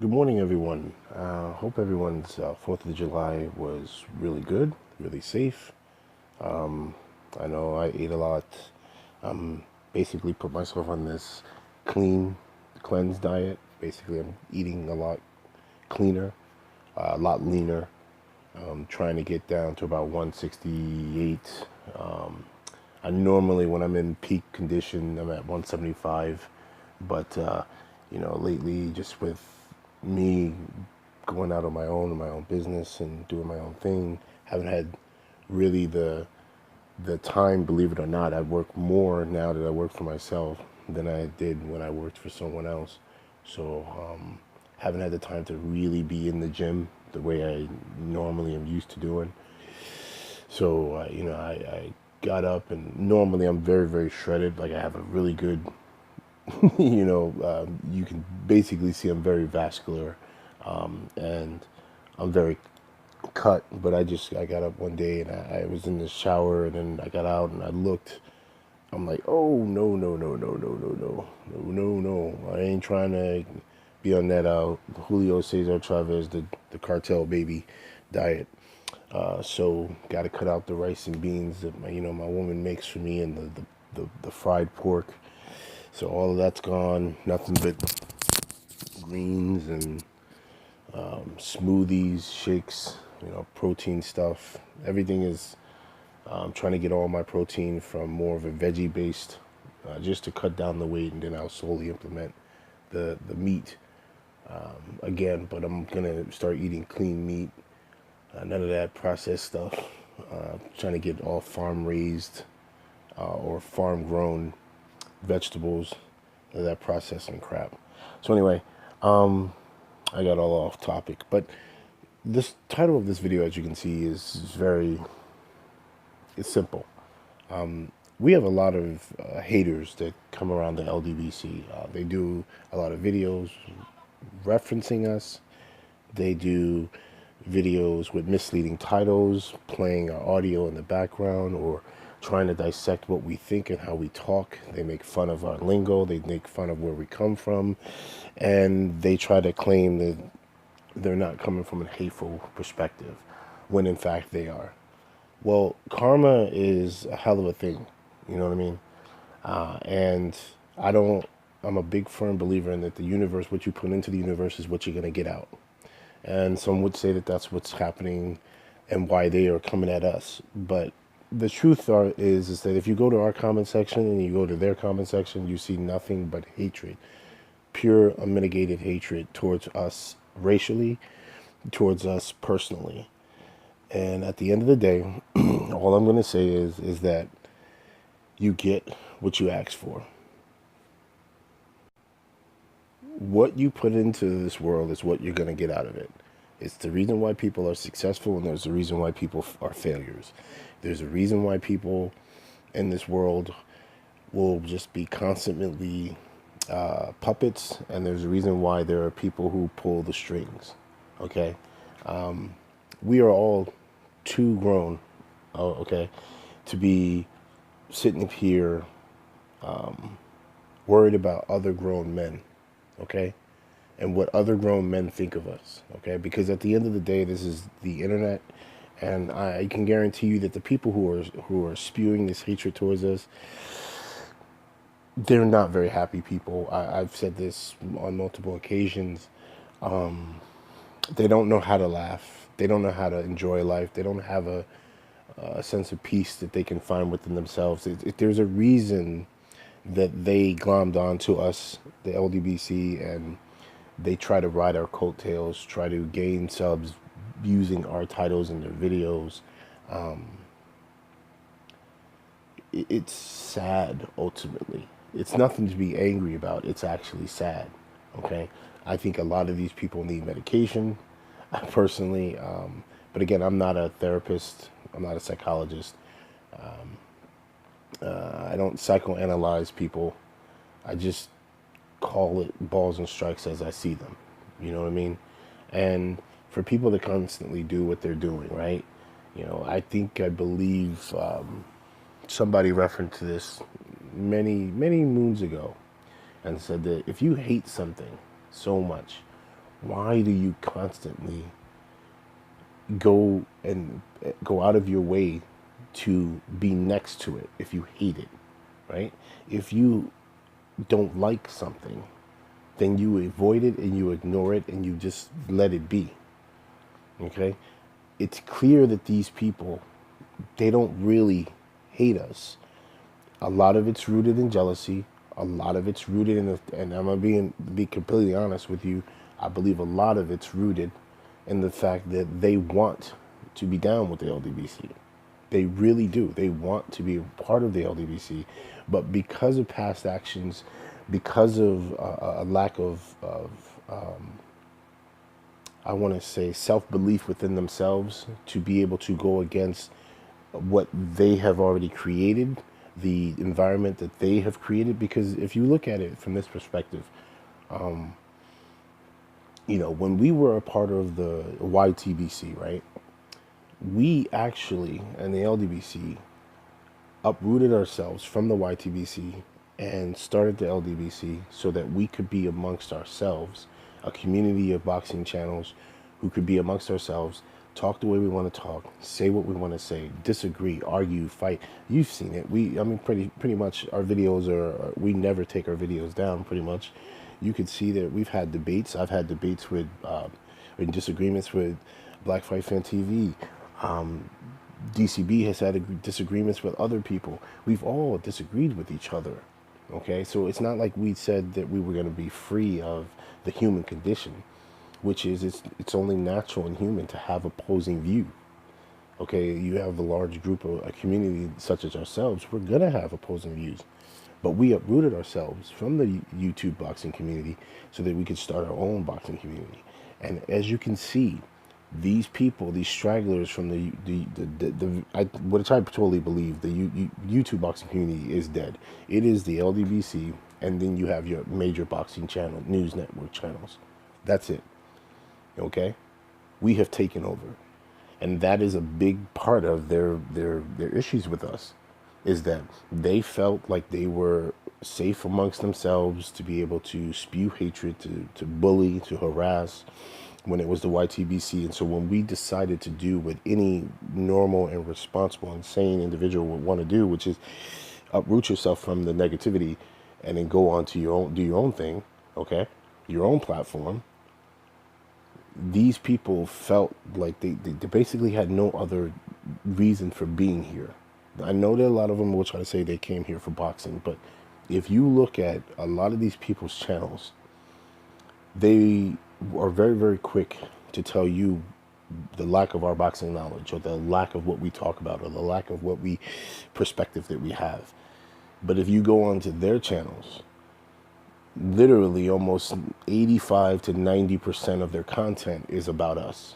Good morning, everyone. Hope everyone's 4th of July was really good, really safe. Um, I know I ate a lot. Basically put myself on this clean, cleanse diet. Basically, I'm eating a lot cleaner, a lot leaner. Trying to get down to about 168. I normally, when I'm in peak condition, I'm at 175. But, lately, just with me going out on my own business and doing my own thing, haven't had really the time, believe it or not. I work more now that I work for myself than I did when I worked for someone else. So, haven't had the time to really be in the gym the way I normally am used to doing. So, I got up, and normally I'm very, very shredded. Like, I have a really good, you can basically see I'm very vascular, and I'm very cut. But I got up one day, and I was in the shower, and then I got out and I looked. I'm like, oh, no, no, no, no, no, no, no, no, no, no. I ain't trying to be on that Julio Cesar Chavez, the cartel baby diet. So got to cut out the rice and beans that my woman makes for me, and the fried pork. So all of that's gone. Nothing but greens and smoothies, shakes, protein stuff. Everything is trying to get all my protein from more of a veggie based, just to cut down the weight, and then I'll slowly implement the meat again. But I'm gonna start eating clean meat, none of that processed stuff. Trying to get all farm raised or farm grown vegetables, none of that processing crap. So anyway, I got all off topic, but this title of this video, as you can see, is very, it's simple. We have a lot of haters that come around the LDBC. They do a lot of videos referencing us. They do videos with misleading titles, playing our audio in the background, or trying to dissect what we think and how we talk. They make fun of our lingo. They make fun of where we come from. And they try to claim that they're not coming from a hateful perspective, when in fact they are. Well, karma is a hell of a thing. You know what I mean? And I don't, I'm a big firm believer in that the universe, what you put into the universe is what you're going to get out. And some would say that that's what's happening and why they are coming at us. But the truth is that if you go to our comment section and you go to their comment section, you see nothing but hatred, pure unmitigated hatred towards us racially, towards us personally. And at the end of the day, all I'm going to say is that you get what you ask for. What you put into this world is what you're going to get out of it. It's the reason why people are successful, and there's a reason why people are failures. There's a reason why people in this world will just be constantly puppets, and there's a reason why there are people who pull the strings. Okay, we are all too grown, okay, to be sitting here worried about other grown men, okay, and what other grown men think of us, okay, because at the end of the day, this is the internet, and I can guarantee you that the people who are spewing this hatred towards us, they're not very happy people. I've said this on multiple occasions. They don't know how to laugh. They don't know how to enjoy life. They don't have a sense of peace that they can find within themselves. There's a reason that they glommed onto us, the LDBC, and they try to ride our coattails, try to gain subs using our titles in their videos. It's sad, ultimately. It's nothing to be angry about. It's actually sad, okay? I think a lot of these people need medication, personally. But again, I'm not a therapist. I'm not a psychologist. I don't psychoanalyze people. I just call it balls and strikes as I see them. You know what I mean? And for people to constantly do what they're doing, right? I believe somebody referenced this many moons ago and said that if you hate something so much, Why do you constantly go and go out of your way to be next to it if you hate it, right? If you don't like something, then you avoid it and you ignore it and you just let it be. Okay? It's clear that these people, they don't really hate us. A lot of it's rooted in jealousy. A lot of it's rooted in, and I'm gonna be completely honest with you. I believe a lot of it's rooted in the fact that they want to be down with the LDBC. They really do. They want to be a part of the LDBC, but because of past actions, because of a lack of I want to say self-belief within themselves to be able to go against what they have already created, the environment that they have created. Because if you look at it from this perspective, when we were a part of the YTBC, right, we actually, and the LDBC, uprooted ourselves from the YTBC and started the LDBC so that we could be amongst ourselves, a community of boxing channels who could be amongst ourselves, talk the way we want to talk, say what we want to say, disagree, argue, fight. You've seen it. Pretty much our videos we never take our videos down, pretty much. You could see that we've had debates. I've had debates with, in disagreements with Black Fight Fan TV. DCB has had disagreements with other people. We've all disagreed with each other. Okay, so it's not like we said that we were going to be free of the human condition, which is it's only natural and human to have opposing view. Okay, you have a large group of a community such as ourselves, we're going to have opposing views. But we uprooted ourselves from the YouTube boxing community so that we could start our own boxing community. And as you can see, these people, these stragglers from which I totally believe, the YouTube boxing community is dead. It is the LDBC, and then you have your major boxing channel, news network channels. That's it. Okay? We have taken over. And that is a big part of their issues with us, is that they felt like they were safe amongst themselves to be able to spew hatred, to bully, to harass, when it was the YTBC. And so when we decided to do what any normal and responsible and sane individual would want to do, which is uproot yourself from the negativity and then go on to do your own thing, okay, your own platform, these people felt like they basically had no other reason for being here. I know that a lot of them will try to say they came here for boxing, but if you look at a lot of these people's channels, they are very, very quick to tell you the lack of our boxing knowledge, or the lack of what we talk about, or the lack of perspective that we have. But if you go onto their channels, literally almost 85 to 90% of their content is about us.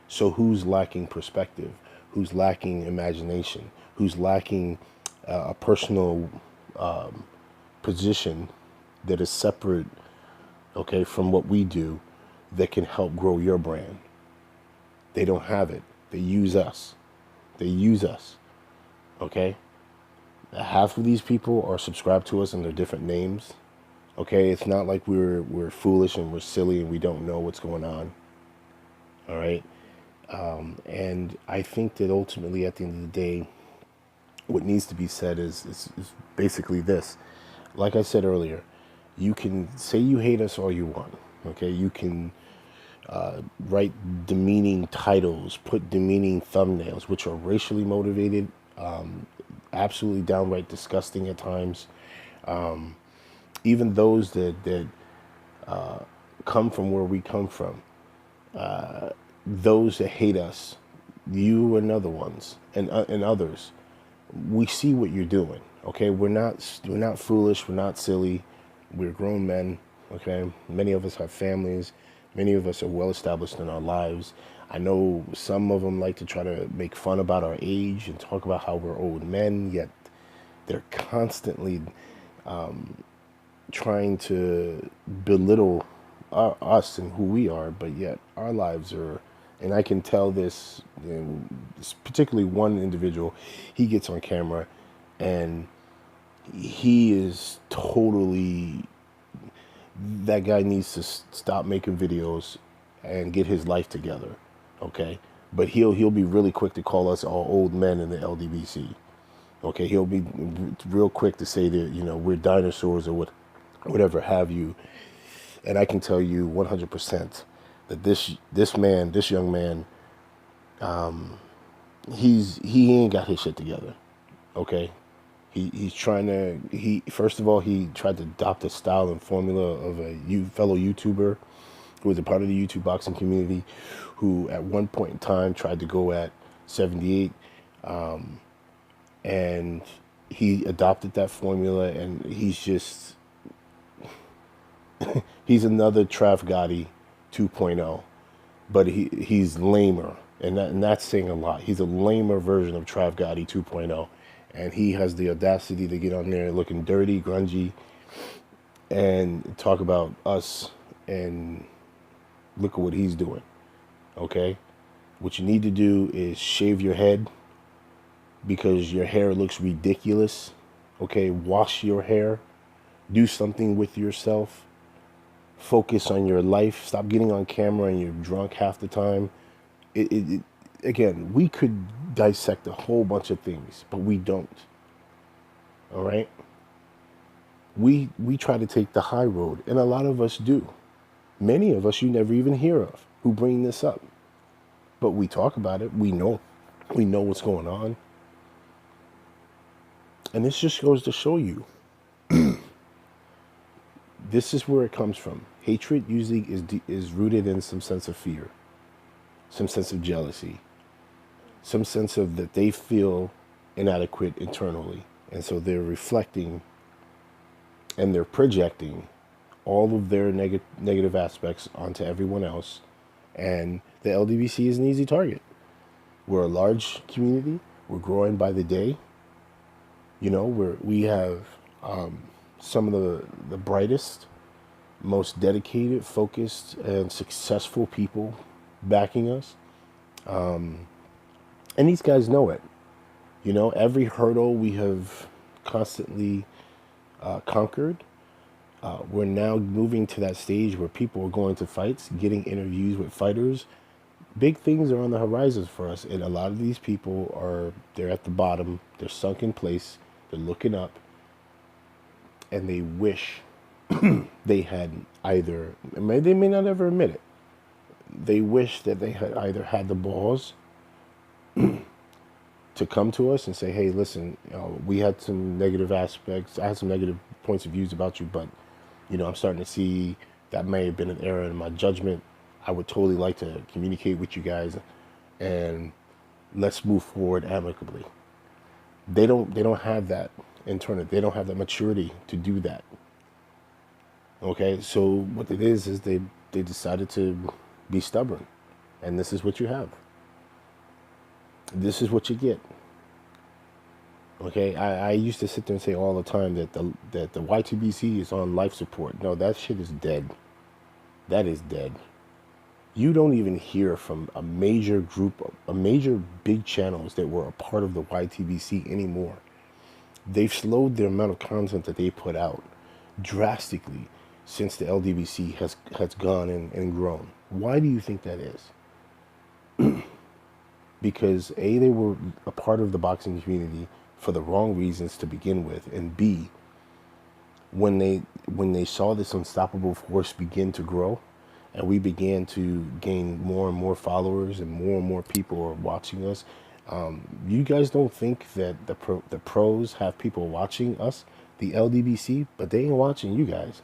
So who's lacking perspective? Who's lacking imagination? Who's lacking a personal position that is separate, okay, from what we do, that can help grow your brand? They don't have it. They use us. Okay? Half of these people are subscribed to us under different names. Okay, it's not like we're foolish and we're silly and we don't know what's going on. All right? And I think that ultimately, at the end of the day, what needs to be said is basically this. Like I said earlier, you can say you hate us all you want. Okay, you can write demeaning titles, put demeaning thumbnails, which are racially motivated, absolutely downright disgusting at times. Even those that come from where we come from, those that hate us, you and other ones, and others, we see what you're doing. Okay, we're not foolish, we're not silly, we're grown men. Okay, many of us have families, many of us are well established in our lives. I know some of them like to try to make fun about our age and talk about how we're old men, yet they're constantly trying to belittle us and who we are, but yet our lives are. And I can tell this, particularly one individual, he gets on camera and he is totally that guy needs to stop making videos and get his life together, okay? But he'll be really quick to call us all old men in the LDBC, okay? He'll be real quick to say that, you know, we're dinosaurs or whatever have you. And I can tell you 100% that this young man, he ain't got his shit together, okay? He's trying to, first of all, he tried to adopt the style and formula of a fellow YouTuber who was a part of the YouTube boxing community, who at one point in time tried to go at 78, and he adopted that formula, and he's another Trav Gotti 2.0, but he's lamer, and that's saying a lot. He's a lamer version of Trav Gotti 2.0, and he has the audacity to get on there looking dirty, grungy, and talk about us, and look at what he's doing, okay? What you need to do is shave your head because your hair looks ridiculous, okay? Wash your hair. Do something with yourself. Focus on your life. Stop getting on camera and you're drunk half the time. Again, we could dissect a whole bunch of things, but we don't. All right? We try to take the high road, and a lot of us do. Many of us you never even hear of who bring this up. But we talk about it. We know what's going on. And this just goes to show you this is where it comes from. Hatred usually is rooted in some sense of fear, some sense of jealousy, some sense of that they feel inadequate internally. And so they're reflecting and they're projecting all of their negative aspects onto everyone else. And the LDBC is an easy target. We're a large community. We're growing by the day. You know, we have some of the brightest, most dedicated, focused, and successful people backing us. And these guys know it. You know, every hurdle we have constantly conquered. We're now moving to that stage where people are going to fights, getting interviews with fighters. Big things are on the horizons for us, and a lot of these people they're at the bottom, they're sunk in place, they're looking up, and they wish they had either, they may not ever admit it, they wish that they had either had the balls to come to us and say, hey, listen, we had some negative aspects, I had some negative points of views about you, but, you know, I'm starting to see that may have been an error in my judgment. I would totally like to communicate with you guys, and let's move forward amicably. They don't have that internal. They don't have that maturity to do that. Okay, so what it is they decided to be stubborn, and this is what you have. This is what you get. Okay, I used to sit there and say all the time that the YTBC is on life support. No, that shit is dead. That is dead. You don't even hear from a major group, a major big channels that were a part of the YTBC anymore. They've slowed the amount of content that they put out drastically since the LDBC has gone and grown. Why do you think that is? Because A, they were a part of the boxing community for the wrong reasons to begin with, and B, when they saw this unstoppable force begin to grow, and we began to gain more and more followers and more people are watching us. You guys don't think that the pros have people watching us, the LDBC, but they ain't watching you guys.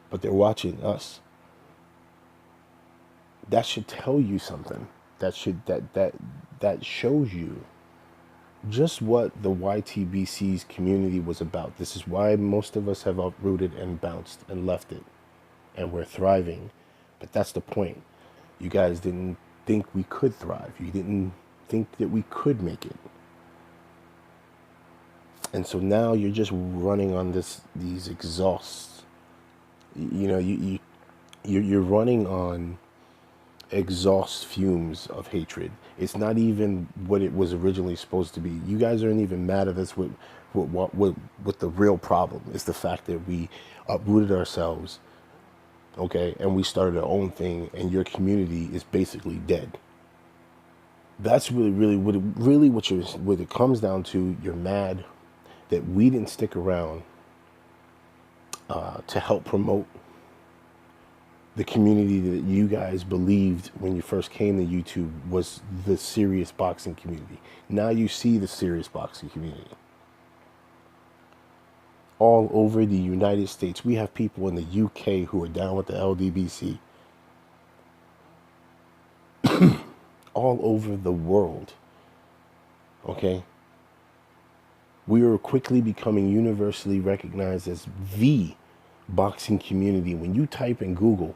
But they're watching us. That should tell you something. That shows you just what the YTBC's community was about. This is why most of us have uprooted and bounced and left it. And we're thriving. But that's the point. You guys didn't think we could thrive. You didn't think that we could make it. And so now you're just running on these exhausts. You know, you're running on exhaust fumes of hatred. It's not even what it was originally supposed to be. You guys aren't even mad at us with the real problem. It's the fact that we uprooted ourselves, okay, and we started our own thing, and your community is basically dead. That's really what it comes down to. You're mad that we didn't stick around to help promote the community that you guys believed when you first came to YouTube was the serious boxing community. Now you see the serious boxing community all over the United States. We have people in the UK who are down with the Ldbc. All over the world. Okay? We are quickly becoming universally recognized as the boxing community. When you type in Google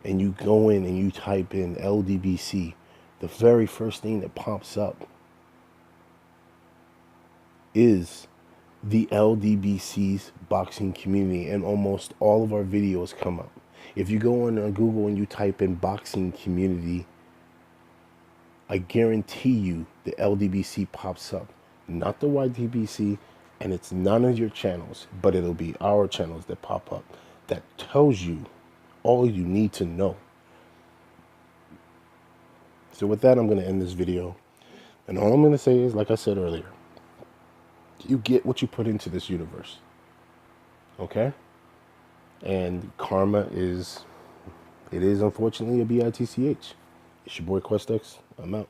and you go in and you type in Ldbc, the very first thing that pops up is the Ldbc's boxing community, and almost all of our videos come up. If you go on Google and you type in boxing community, I guarantee you the Ldbc pops up. Not the YDBC, and it's none of your channels, but it'll be our channels that pop up. That tells you all you need to know. So with that, I'm going to end this video. And all I'm going to say is, like I said earlier, you get what you put into this universe. Okay? And karma is unfortunately a bitch. It's your boy QuestX. I'm out.